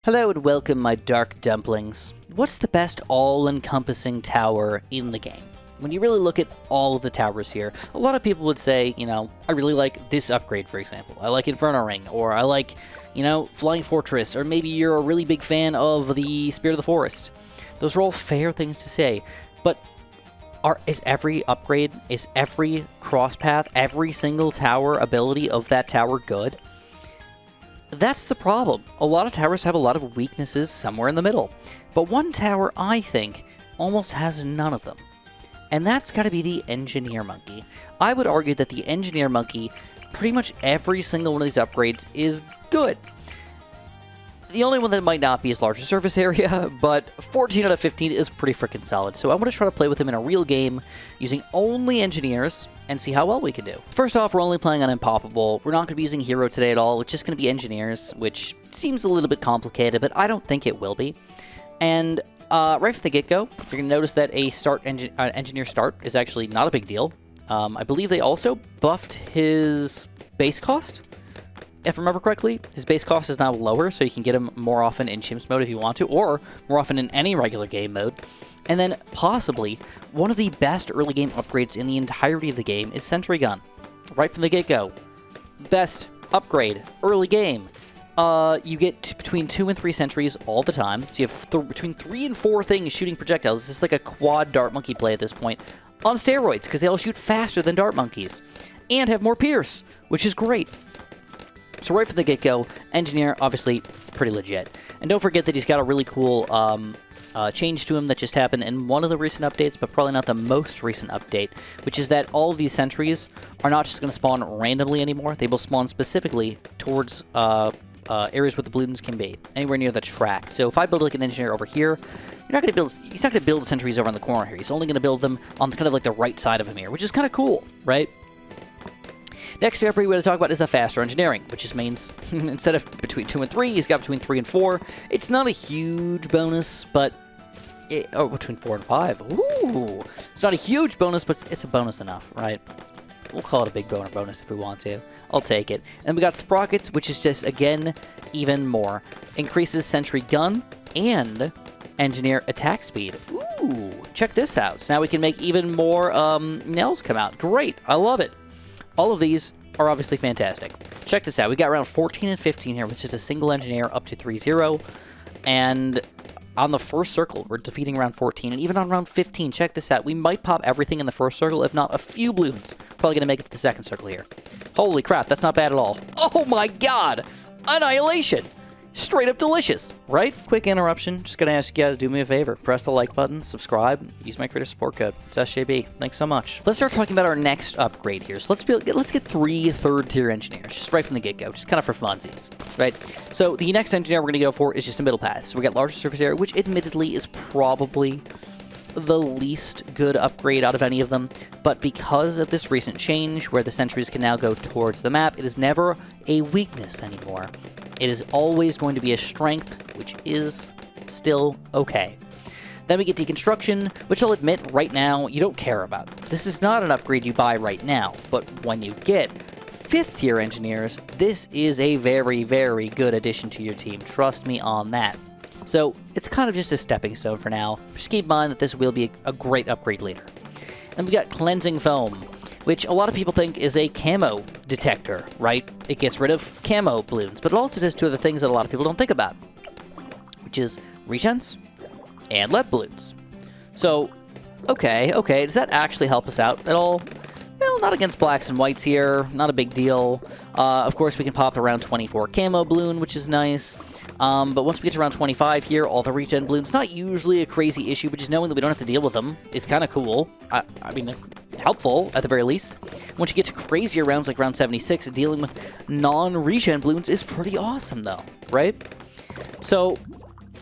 Hello and welcome, my dark dumplings. What's the best all-encompassing tower in the game? When you really look at all of the towers here, a lot of people would say, I really like this upgrade, for example. I like Inferno Ring, or I like, Flying Fortress, or maybe you're a really big fan of the Spirit of the Forest. Those are all fair things to say, but is every upgrade, is every cross path, every single tower ability of that tower good? That's the problem. A lot of towers have a lot of weaknesses somewhere in the middle. But one tower, I think, almost has none of them. And that's got to be the Engineer Monkey. I would argue that the Engineer Monkey, pretty much every single one of these upgrades is good. The only one that might not be is larger surface area, but 14 out of 15 is pretty freaking solid. So I'm going to try to play with him in a real game using only engineers and see how well we can do. First off, we're only playing on Impoppable. We're not going to be using Hero today at all. It's just going to be engineers, which seems a little bit complicated, but I don't think it will be. And right from the get-go, you're going to notice that a engineer start is actually not a big deal. I believe they also buffed his base cost. If I remember correctly, his base cost is now lower, so you can get him more often in Chimps mode if you want to, or more often in any regular game mode. And then, possibly, one of the best early game upgrades in the entirety of the game is Sentry Gun. Right from the get-go. Best upgrade, early game. You get between 2 and 3 sentries all the time, so you have between 3 and 4 things shooting projectiles. This is like a quad Dart Monkey play at this point, on steroids, because they all shoot faster than Dart Monkeys, and have more Pierce, which is great. So right from the get-go, Engineer, obviously, pretty legit. And don't forget that he's got a really cool change to him that just happened in one of the recent updates, but probably not the most recent update, which is that all of these sentries are not just going to spawn randomly anymore. They will spawn specifically towards areas where the Bloons can be, anywhere near the track. So if I build like an engineer over here, he's not going to build sentries over in the corner here. He's only going to build them on kind of like the right side of him here, which is kind of cool, right? Next upgrade we're going to talk about is the faster engineering, which just means instead of between 2 and 3, he's got between 3 and 4. It's not a huge bonus, but between 4 and 5. Ooh, it's not a huge bonus, but it's a bonus enough, right? We'll call it a big bonus if we want to. I'll take it. And we got Sprockets, which is just, again, even more. Increases Sentry Gun and Engineer attack speed. Ooh, check this out. So now we can make even more nails come out. Great, I love it. All of these are obviously fantastic. Check this out. We got round 14 and 15 here, which is a single engineer up to 3-0. And on the first circle, we're defeating round 14. And even on round 15, check this out. We might pop everything in the first circle, if not a few Bloons. Probably going to make it to the second circle here. Holy crap, that's not bad at all. Oh my god! Annihilation! Straight up delicious, right? Quick interruption. Just gonna ask you guys, do me a favor. Press the like button, subscribe, use my creator support code. It's SJB. Thanks so much. Let's start talking about our next upgrade here. So let's get 3 third-tier engineers, just right from the get-go, just kind of for funsies, right? So the next engineer we're gonna go for is just a middle path. So we got larger surface area, which admittedly is probably the least good upgrade out of any of them, but because of this recent change where the sentries can now go towards the map, it is never a weakness anymore. It is always going to be a strength, which is still okay. Then we get Deconstruction, which I'll admit right now you don't care about. This is not an upgrade you buy right now, but when you get 5th tier engineers, this is a very, very good addition to your team. Trust me on that. So it's kind of just a stepping stone for now. Just keep in mind that this will be a great upgrade later. And we got Cleansing Foam, which a lot of people think is a camo detector, right? It gets rid of camo Bloons, but it also does 2 other things that a lot of people don't think about, which is regens and lead Bloons. So, okay, does that actually help us out at all? Well, not against blacks and whites here, not a big deal. Of course, we can pop the round 24 camo Bloon, which is nice. But once we get to round 25 here, all the regen Bloons, not usually a crazy issue, but just knowing that we don't have to deal with them is kind of cool. I mean, helpful, at the very least. Once you get to crazier rounds like round 76, dealing with non-regen Bloons is pretty awesome, though, right? So,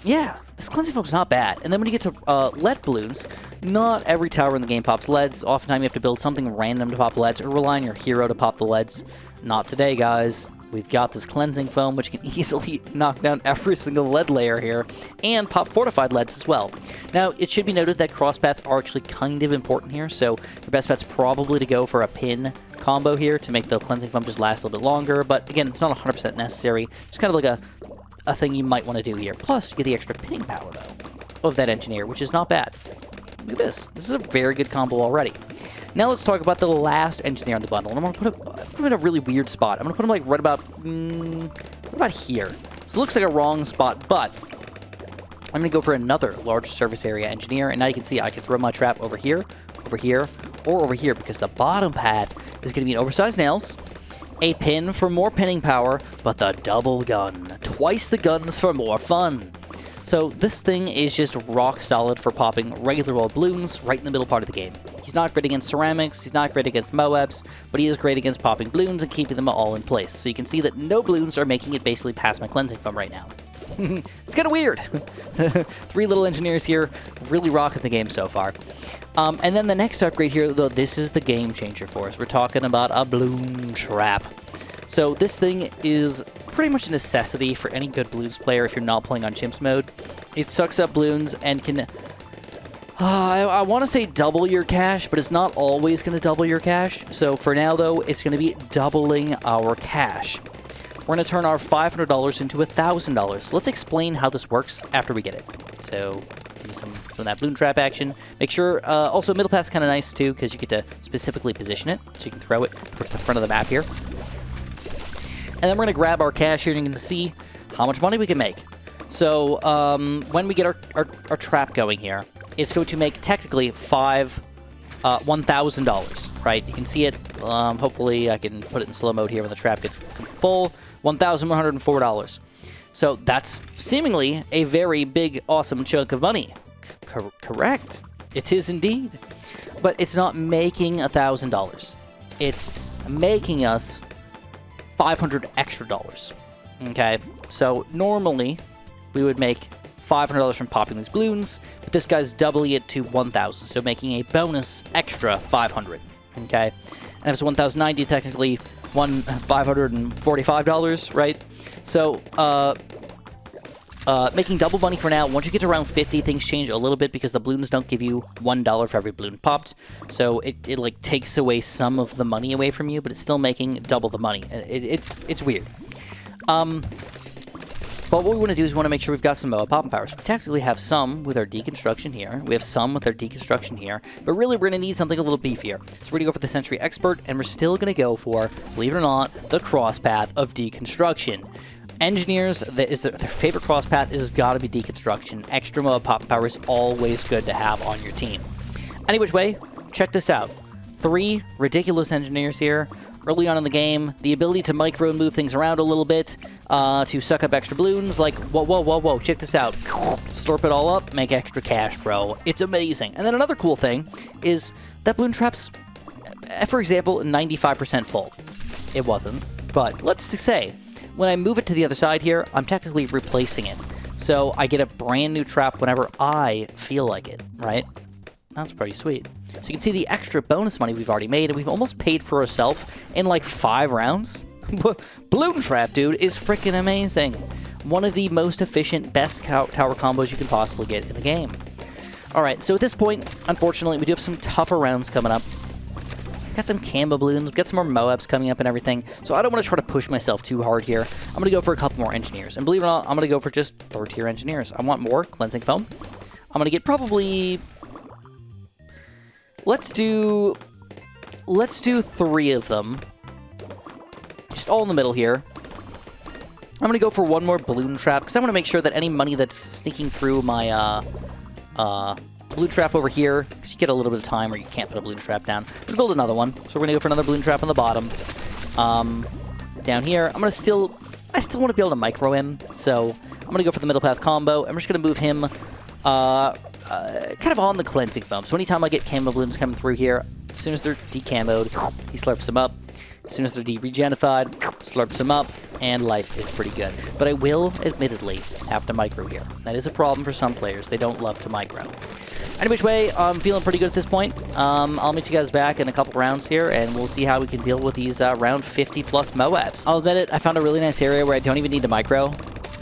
yeah, this Cleansing Foam's not bad. And then when you get to lead Bloons, not every tower in the game pops leads. Oftentimes you have to build something random to pop leads, or rely on your hero to pop the leads. Not today, guys. We've got this Cleansing Foam, which can easily knock down every single lead layer here, and pop fortified leads as well. Now, it should be noted that cross paths are actually kind of important here, so your best bet's probably to go for a pin combo here to make the Cleansing Foam just last a little bit longer, but again, it's not 100% necessary. Just kind of like a thing you might want to do here. Plus, you get the extra pinning power, though, of that engineer, which is not bad. Look at this. This is a very good combo already. Now let's talk about the last engineer on the bundle. And I'm going to put him in a really weird spot. I'm going to put him like right about here. So it looks like a wrong spot, but I'm going to go for another large surface area engineer. And now you can see I can throw my trap over here, or over here, because the bottom pad is going to be an oversized nails, a pin for more pinning power, but the double gun. Twice the guns for more fun. So this thing is just rock solid for popping regular old balloons right in the middle part of the game. He's not great against ceramics, he's not great against Moabs, but he is great against popping balloons and keeping them all in place. So you can see that no balloons are making it basically past my cleansing foam right now. It's kind of weird. 3 little engineers here, really rocking the game so far. And then the next upgrade here, though, this is the game changer for us. We're talking about a balloon trap. So this thing is pretty much a necessity for any good balloons player if you're not playing on chimps mode. It sucks up balloons and can... I want to say double your cash, but it's not always going to double your cash. So for now, though, it's going to be doubling our cash. We're going to turn our $500 into $1,000. So let's explain how this works after we get it. So give me some of that balloon trap action. Make sure, also middle path's kind of nice too, because you get to specifically position it. So you can throw it towards the front of the map here. And then we're going to grab our cash here and you're going to see how much money we can make. So when we get our trap going here, it's going to make technically $1,000, right? You can see it. Hopefully I can put it in slow mode here when the trap gets full. $1,104. So that's seemingly a very big, awesome chunk of money. Correct. It is indeed. But it's not making $1,000. It's making us $500 extra dollars. Okay? So normally we would make $500 from popping these balloons, but this guy's doubling it to $1,000, so making a bonus extra $500. Okay? And if it's $1,090, technically $545, right? So, making double money for now. Once you get to around 50, things change a little bit because the balloons don't give you $1 for every balloon popped. So it like takes away some of the money away from you, but it's still making double the money. It's weird. But what we want to do is we want to make sure we've got some Moab popping powers. We technically have some with our deconstruction here. We have some with our deconstruction here. But really, we're going to need something a little beefier. So we're going to go for the Sentry Expert, and we're still going to go for, believe it or not, the cross path of deconstruction. Engineers, their favorite cross path is got to be deconstruction. Extra Moab popping power is always good to have on your team. Any which way, check this out. 3 ridiculous engineers here. Early on in the game, the ability to micro and move things around a little bit, to suck up extra balloons, like, whoa, check this out. Slurp it all up, make extra cash, bro. It's amazing. And then another cool thing is that balloon trap's, for example, 95% full. It wasn't, but let's say, when I move it to the other side here, I'm technically replacing it. So I get a brand new trap whenever I feel like it, right? That's pretty sweet. So you can see the extra bonus money we've already made, and we've almost paid for ourselves in like 5 rounds. Balloon trap, dude, is freaking amazing. One of the most efficient, best tower combos you can possibly get in the game. Alright, so at this point, unfortunately, we do have some tougher rounds coming up. Got some Camba balloons, we've got some more Moabs coming up and everything, so I don't want to try to push myself too hard here. I'm going to go for a couple more engineers, and believe it or not, I'm going to go for just 3rd tier engineers. I want more cleansing foam. I'm going to get probably... Let's do 3 of them. Just all in the middle here. I'm going to go for one more balloon trap, because I want to make sure that any money that's sneaking through my balloon trap over here, because you get a little bit of time where you can't put a balloon trap down. We're going to build another one. So we're going to go for another balloon trap on the bottom. Down here, I still want to be able to micro him, so I'm going to go for the middle path combo. I'm just going to move him kind of on the cleansing foam. So anytime I get camo balloons coming through here, as soon as they're decamoed, he slurps them up. As soon as they're de-regenified, slurps them up, and life is pretty good. But I will, admittedly, have to micro here. That is a problem for some players. They don't love to micro. Any which way, I'm feeling pretty good at this point. I'll meet you guys back in a couple rounds here, and we'll see how we can deal with these round 50-plus Moabs. I'll admit it, I found a really nice area where I don't even need to micro.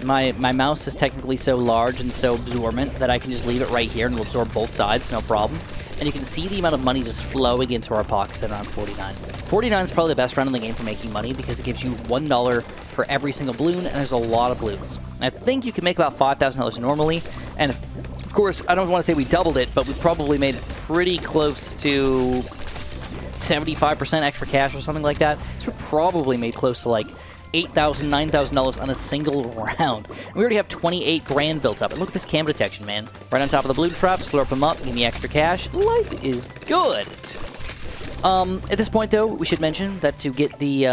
My mouse is technically so large and so absorbent that I can just leave it right here and it'll absorb both sides, no problem. And you can see the amount of money just flowing into our pockets at around 49. 49 is probably the best round in the game for making money because it gives you $1 for every single balloon, and there's a lot of balloons. I think you can make about $5,000 normally, and of course, I don't want to say we doubled it, but we probably made pretty close to 75% extra cash or something like that. So we probably made close to like $8,000, $9,000 on a single round. And we already have 28 grand built up. And look at this cam detection, man. Right on top of the balloon trap, slurp them up, give me extra cash. Life is good. At this point, though, we should mention that to get the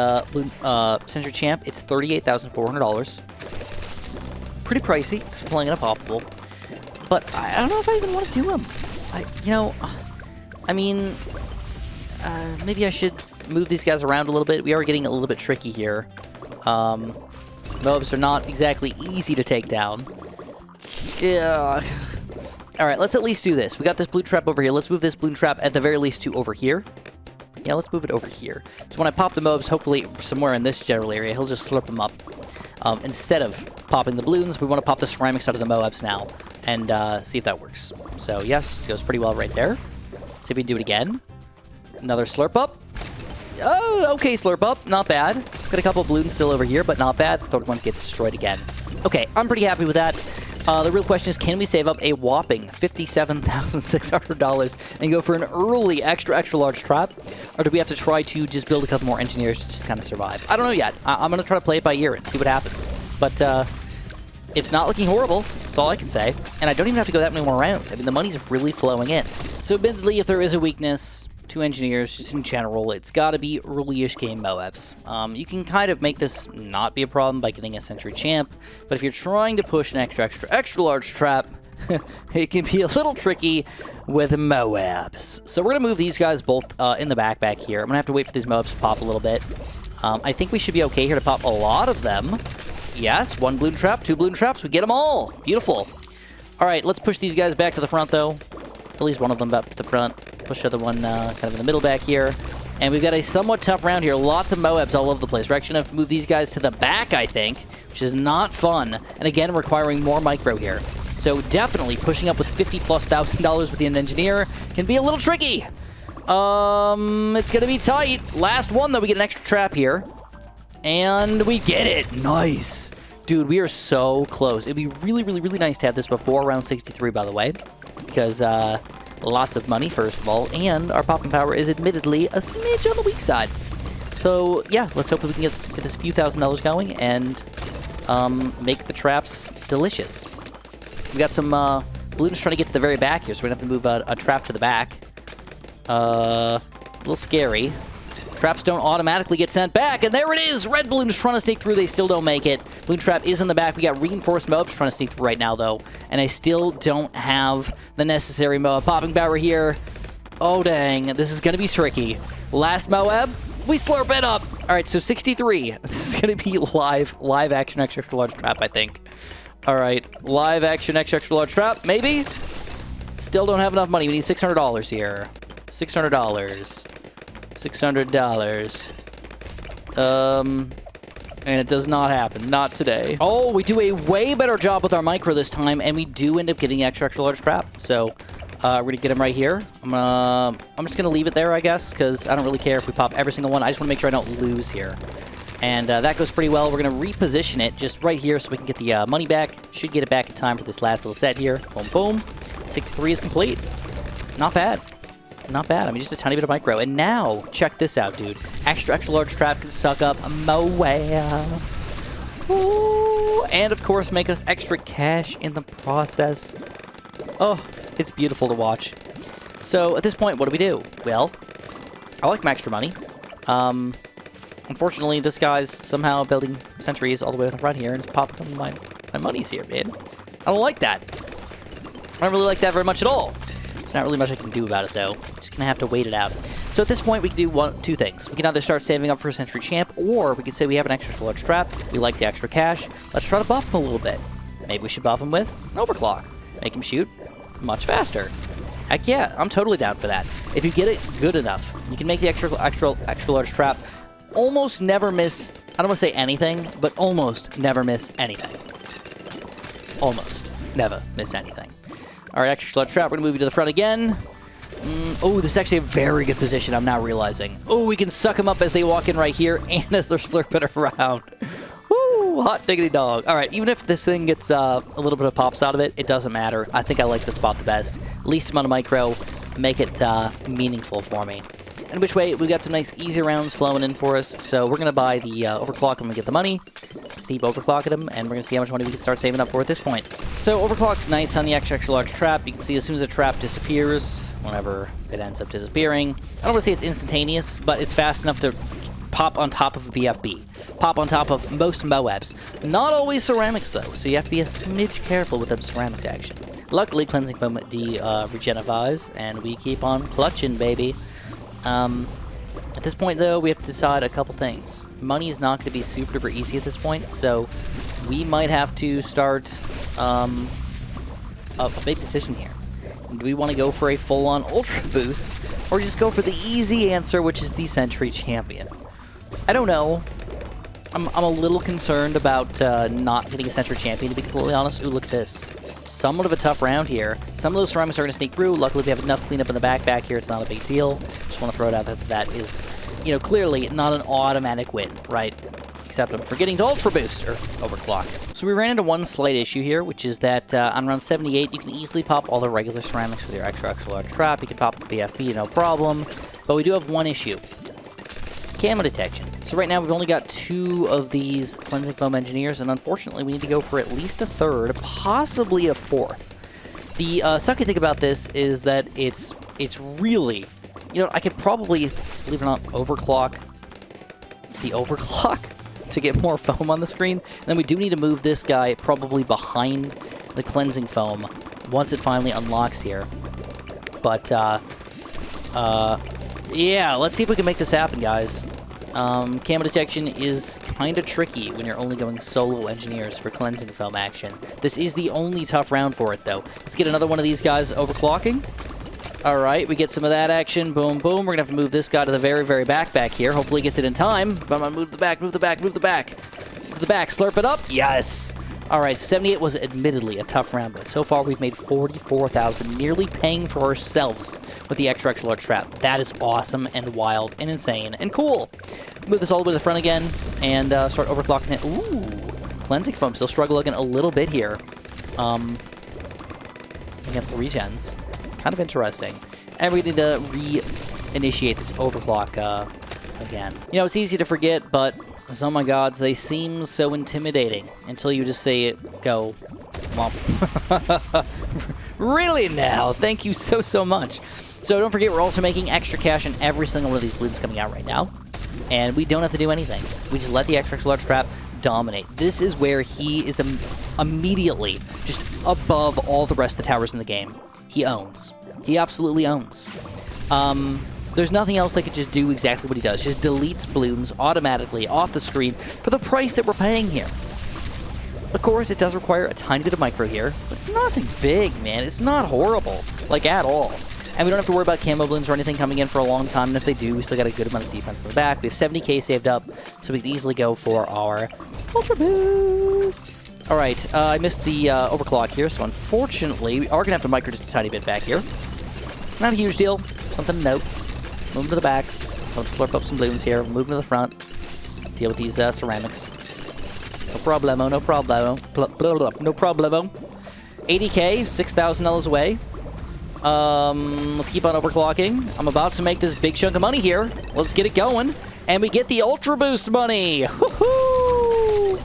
Sentry Champ, it's $38,400. Pretty pricey, because we're playing in a poppable. But I don't know if I even want to do them. Maybe I should move these guys around a little bit. We are getting a little bit tricky here. Mobs are not exactly easy to take down. Yeah. All right, let's at least do this. We got this blue trap over here. Let's move this balloon trap at the very least to over here. Yeah, let's move it over here. So when I pop the mobs, hopefully somewhere in this general area, he'll just slurp them up. Instead of popping the balloons, we want to pop the ceramics out of the Moabs now and see if that works. So yes, goes pretty well right there. Let's see if we can do it again. Another slurp up. Oh, okay, slurp up. Not bad. Got a couple of balloons still over here, but not bad. The third one gets destroyed again. Okay, I'm pretty happy with that. The real question is, can we save up a whopping $57,600 and go for an early extra large trap? Or do we have to try to just build a couple more engineers to just kind of survive? I don't know yet. I'm going to try to play it by ear and see what happens. But it's not looking horrible. That's all I can say. And I don't even have to go that many more rounds. I mean, the money's really flowing in. So admittedly, if there is a weakness to engineers, just in general, it's got to be early-ish game Moabs. You can kind of make this not be a problem by getting a Sentry Champ, but if you're trying to push an extra large trap, it can be a little tricky with Moabs. So we're going to move these guys both in the back here. I'm going to have to wait for these Moabs to pop a little bit. I think we should be okay here to pop a lot of them. Yes, one balloon trap, two balloon traps, we get them all. Beautiful. All right, let's push these guys back to the front, though. At least one of them back to the front. Push the other one kind of in the middle back here. And we've got a somewhat tough round here. Lots of Moabs all over the place. We're actually going to have to move these guys to the back, I think, which is not fun. And again, requiring more micro here. So definitely pushing up with $50,000+ with the engineer can be a little tricky. It's going to be tight. Last one, though, we get an extra trap here. And we get it. Nice. Dude, we are so close. It'd be really, really, really nice to have this before round 63, by the way. Because, lots of money, first of all, and our popping power is admittedly a smidge on the weak side. So, yeah, let's hope that we can get this few $1,000s going and make the traps delicious. We got some balloons trying to get to the very back here, so we're going to have to move a trap to the back. A little scary. Traps don't automatically get sent back, and there it is! Red balloons trying to sneak through, they still don't make it. Balloon trap is in the back. We got reinforced Moabs trying to sneak through right now, though, and I still don't have the necessary Moab popping power here. Oh, dang. This is going to be tricky. Last Moab, we slurp it up! Alright, so 63. This is going to be live action extra large trap, I think. Alright, live action extra large trap, maybe? Still don't have enough money. We need $600 here. $600. $600. And it does not happen. Not today. Oh, we do a way better job with our micro this time, and we do end up getting the extra large trap. So, we're going to get him right here. I'm just going to leave it there, I guess, because I don't really care if we pop every single one. I just want to make sure I don't lose here. And that goes pretty well. We're going to reposition it just right here so we can get the money back. Should get it back in time for this last little set here. Boom, boom. 63 is complete. Not bad. Not bad. I mean, just a tiny bit of micro. And now, check this out, dude. Extra large trap can suck up Moabs. Ooh. And, of course, make us extra cash in the process. Oh, it's beautiful to watch. So, at this point, what do? Well, I like my extra money. Unfortunately, this guy's somehow building sentries all the way in the front here and popping some of my monies here, man. I don't like that. I don't really like that very much at all. There's not really much I can do about it, though. Just gonna have to wait it out. So at this point, we can do two things. We can either start saving up for a Sentry Champ, or we can say we have an extra large trap. We like the extra cash. Let's try to buff him a little bit. Maybe we should buff him with an overclock. Make him shoot much faster. Heck yeah, I'm totally down for that. If you get it good enough, you can make the extra large trap almost never miss. I don't want to say anything, but almost never miss anything. almost never miss anything. All right, extra large trap. We're gonna move you to the front again. Oh, this is actually a very good position, I'm now realizing. Oh, we can suck them up as they walk in right here and as they're slurping around. Woo, hot diggity dog. All right, even if this thing gets a little bit of pops out of it, it doesn't matter. I think I like the spot the best. Least amount of micro, make it meaningful for me. And which way, we've got some nice easy rounds flowing in for us, so we're going to buy the overclock and we get the money. Keep overclocking them, and we're going to see how much money we can start saving up for at this point. So overclock's nice on the extra large trap. You can see as soon as a trap disappears, whenever it ends up disappearing, I don't want to say it's instantaneous, but it's fast enough to pop on top of a BFB. Pop on top of most Moabs. Not always ceramics though, so you have to be a smidge careful with them ceramic action. Luckily, cleansing foam regenerates, and we keep on clutching, baby. At this point, though, we have to decide a couple things. Money is not going to be super duper easy at this point, so we might have to start a big decision here. Do we want to go for a full-on Ultra Boost, or just go for the easy answer, which is the Sentry Champion? I don't know. I'm a little concerned about not getting a Sentry Champion, to be completely honest. Ooh, look at this. Somewhat of a tough round here. Some of those ceramics are going to sneak through. Luckily, we have enough cleanup in the back here. It's not a big deal. Just want to throw it out there that is, you know, clearly not an automatic win, right? Except I'm forgetting to Ultra Boost, or Overclock. So we ran into one slight issue here, which is that on round 78, you can easily pop all the regular ceramics with your extra large trap. You can pop the BFB, no problem. But we do have one issue. Camo detection. So right now we've only got 2 of these cleansing foam engineers, and unfortunately we need to go for at least a 3rd, possibly a 4th. The sucky thing about this is that it's really, you know, I could probably, believe it or not, overclock the overclock to get more foam on the screen. And then we do need to move this guy probably behind the cleansing foam once it finally unlocks here. But yeah, let's see if we can make this happen, guys. Camo detection is kind of tricky when you're only going solo engineers for cleansing foam action. This is the only tough round for it, though. Let's get another one of these guys overclocking. All right, we get some of that action. Boom, boom. We're going to have to move this guy to the very, very back here. Hopefully he gets it in time. But I'm going to move the back, move the back, move the back. Move the back, slurp it up. Yes. All right, 78 was admittedly a tough round, but so far we've made 44,000, nearly paying for ourselves with the extra large trap. That is awesome and wild and insane and cool. Move this all the way to the front again and start overclocking it. Ooh, cleansing foam still struggling a little bit here against the regens. Kind of interesting. And we need to re-initiate this overclock again. You know, it's easy to forget, but oh my gods, they seem so intimidating until you just say it, go, womp. Really now? Thank you so much. So don't forget, we're also making extra cash on every single one of these balloons coming out right now. And we don't have to do anything. We just let the extra large trap dominate. This is where he is immediately just above all the rest of the towers in the game. He owns. He absolutely owns. There's nothing else that could just do exactly what he does. Just deletes balloons automatically off the screen for the price that we're paying here. Of course, it does require a tiny bit of micro here, but it's nothing big, man. It's not horrible, like at all. And we don't have to worry about camo balloons or anything coming in for a long time, and if they do, we still got a good amount of defense in the back. We have 70k saved up, so we can easily go for our Ultra Boost. All right, I missed the overclock here, so unfortunately, we are going to have to micro just a tiny bit back here. Not a huge deal. Something to note. Move to the back. Let's slurp up some balloons here. Move to the front. Deal with these ceramics. No problemo, no problemo. No problemo. 80k, $6,000 away. Let's keep on overclocking. I'm about to make this big chunk of money here. Let's get it going. And we get the Ultra Boost money. Woohoo!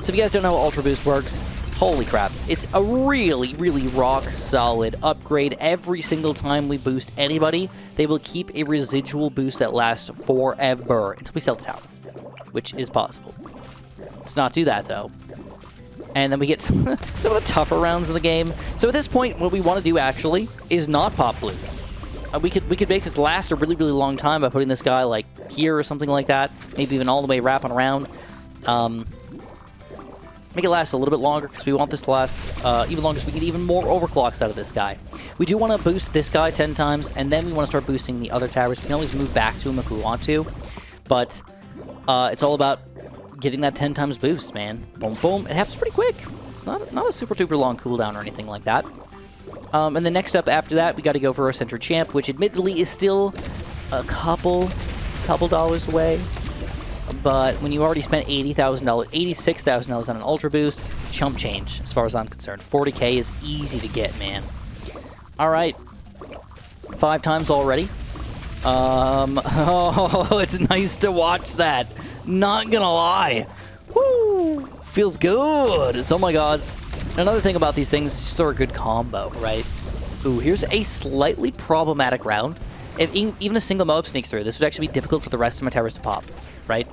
So if you guys don't know how Ultra Boost works, holy crap. It's a really, really rock solid upgrade. Every single time we boost anybody, they will keep a residual boost that lasts forever until we sell the tower, which is possible. Let's not do that, though. And then we get some of the tougher rounds in the game. So at this point, what we want to do, actually, is not pop blues. We could make this last a really, really long time by putting this guy, like, here or something like that. Maybe even all the way wrapping around. Make it last a little bit longer, because we want this to last even longer, so we can get even more overclocks out of this guy. We do want to boost this guy 10 times, and then we want to start boosting the other towers. We can always move back to him if we want to, but it's all about getting that 10 times boost, man. Boom, boom. It happens pretty quick. It's not a super duper long cooldown or anything like that. And then next up after that, we got to go for our Sentry champ, which admittedly is still a couple dollars away. But when you already spent $80,000, $86,000 on an Ultra Boost, chump change as far as I'm concerned. 40k is easy to get, man. All right. 5 times already. Oh, it's nice to watch that. Not gonna lie. Woo! Feels good. So, oh my gods. Another thing about these things is just they're a good combo, right? Ooh, here's a slightly problematic round. If even a single mob sneaks through, this would actually be difficult for the rest of my towers to pop, right?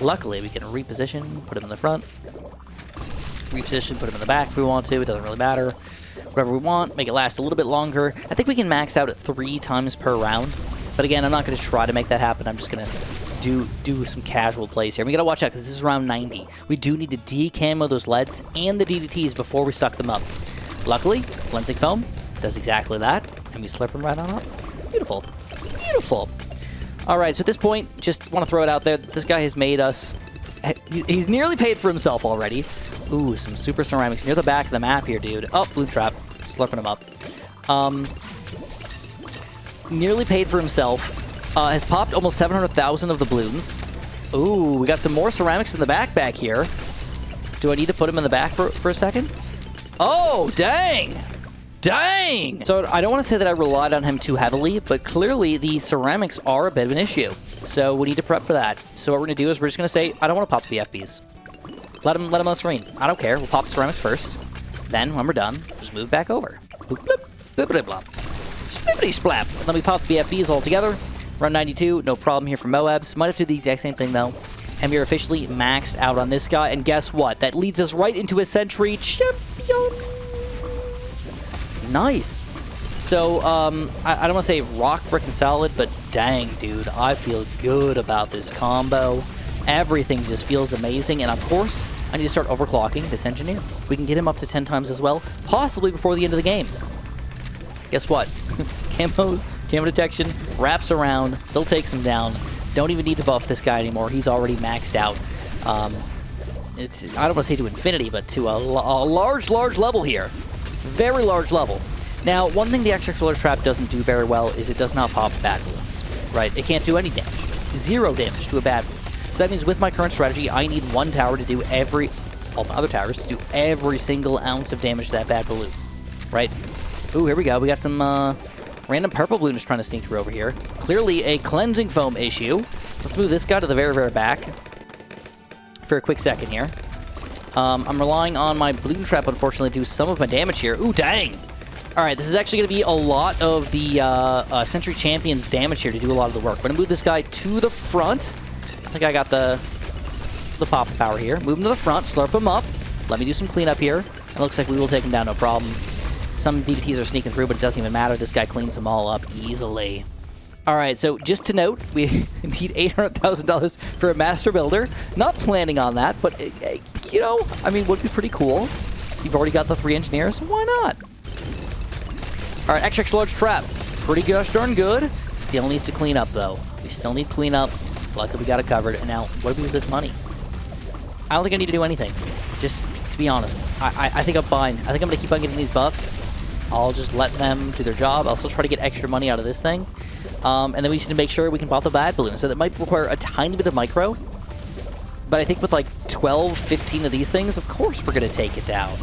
Luckily, we can reposition, put him in the front. Reposition, put him in the back if we want to. It doesn't really matter. Whatever we want, make it last a little bit longer. I think we can max out at 3 times per round. But again, I'm not going to try to make that happen. I'm just going to do some casual plays here. We got to watch out because this is round 90. We do need to decamo those leads and the DDTs before we suck them up. Luckily, Cleansing Foam does exactly that, and we slurp them right on up. Beautiful. Beautiful. All right, so at this point, just want to throw it out there. This guy has made us... He's nearly paid for himself already. Ooh, some super ceramics near the back of the map here, dude. Oh, Bloon Trap. Slurping him up. Nearly paid for himself. Has popped almost 700,000 of the Bloons. Ooh, we got some more ceramics in the back here. Do I need to put him in the back for a second? Oh, dang! Dang! So I don't want to say that I relied on him too heavily, but clearly the ceramics are a bit of an issue. So we need to prep for that. So what we're going to do is we're just going to say, I don't want to pop the FBs. Let him on the screen. I don't care. We'll pop the ceramics first. Then, when we're done, just move back over. Boop, bloop, boopity blop. Splippity splap. Then we pop the BFBs all together. Round 92, no problem here for Moabs. Might have to do the exact same thing, though. And we're officially maxed out on this guy. And guess what? That leads us right into a Sentry champion. Nice. So, I don't want to say rock frickin' solid, but dang, dude. I feel good about this combo. Everything just feels amazing. And, of course, I need to start overclocking this engineer. We can get him up to 10 times as well, possibly before the end of the game. Guess what? Camo detection, wraps around, still takes him down. Don't even need to buff this guy anymore. He's already maxed out. I don't want to say to infinity, but to a large level here. Very large level. Now, one thing the XX Large Trap doesn't do very well is it does not pop bad balloons, right? It can't do any damage. 0 damage to a bad balloon. So that means with my current strategy, I need one tower to do all my other towers to do every single ounce of damage to that bad balloon, right? Ooh, here we go. We got some random purple balloons trying to sneak through over here. It's clearly a Cleansing Foam issue. Let's move this guy to the very, very back for a quick second here. I'm relying on my Bloon Trap, unfortunately, to do some of my damage here. Ooh, dang! All right, this is actually going to be a lot of the Sentry Champion's damage here to do a lot of the work. I'm going to move this guy to the front. I think I got the pop power here. Move him to the front, slurp him up. Let me do some cleanup here. It looks like we will take him down, no problem. Some DDTs are sneaking through, but it doesn't even matter. This guy cleans them all up easily. All right, so just to note, we need $800,000 for a Master Builder. Not planning on that, but, you know, I mean, would be pretty cool. You've already got the 3 engineers, so why not? All right, XX Large Trap. Pretty gosh darn good. Still needs to clean up, though. We still need cleanup. Luckily, we got it covered. And now, what do we do with this money? I don't think I need to do anything. Just to be honest, I think I'm fine. I think I'm going to keep on getting these buffs. I'll just let them do their job. I'll still try to get extra money out of this thing. And then we just need to make sure we can pop the bad balloon. So that might require a tiny bit of micro. But I think with like 12, 15 of these things, of course we're going to take it down.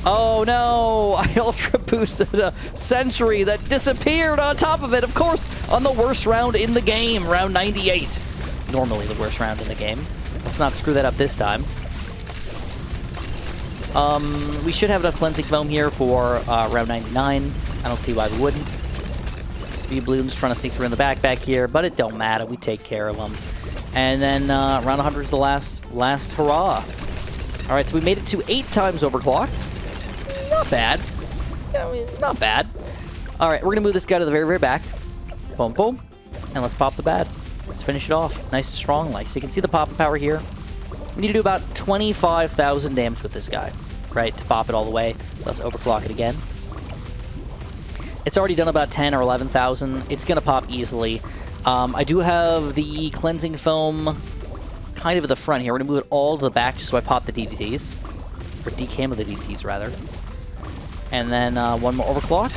Oh no! I ultra boosted a Sentry that disappeared on top of it, of course, on the worst round in the game, round 98. Normally the worst round in the game. Let's not screw that up this time. We should have enough Cleansing Foam here for round 99. I don't see why we wouldn't. Speed Bloons trying to sneak through in the back here, but it don't matter. We take care of them. And then round 100 is the last hurrah. All right, so we made it to 8 times overclocked. Not bad. I mean, it's not bad. All right, we're going to move this guy to the very, very back. Boom, boom. And let's pop the bad. Let's finish it off nice and strong. Like, so you can see the popping power here. We need to do about 25,000 damage with this guy, right, to pop it all the way. So let's overclock it again. It's already done about 10 or 11,000. It's going to pop easily. I do have the Cleansing Foam kind of at the front here. We're going to move it all to the back just so I pop the DDTs. or decam of the DTs, rather. And then one more overclock.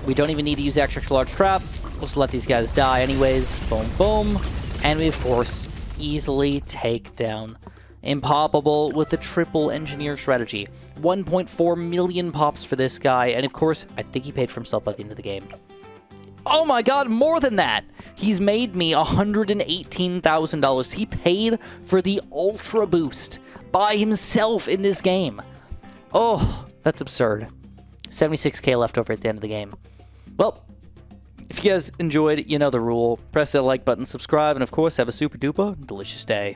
We don't even need to use the extra large trap. We'll just let these guys die anyways. Boom, boom. And we, of course, easily take down Impoppable with the triple engineer strategy. 1.4 million pops for this guy. And, of course, I think he paid for himself by the end of the game. Oh my god, more than that! He's made me $118,000. He paid for the Ultra Boost by himself in this game. Oh, that's absurd. 76k left over at the end of the game. Well, if you guys enjoyed, you know the rule. Press that like button, subscribe, and of course, have a super duper delicious day.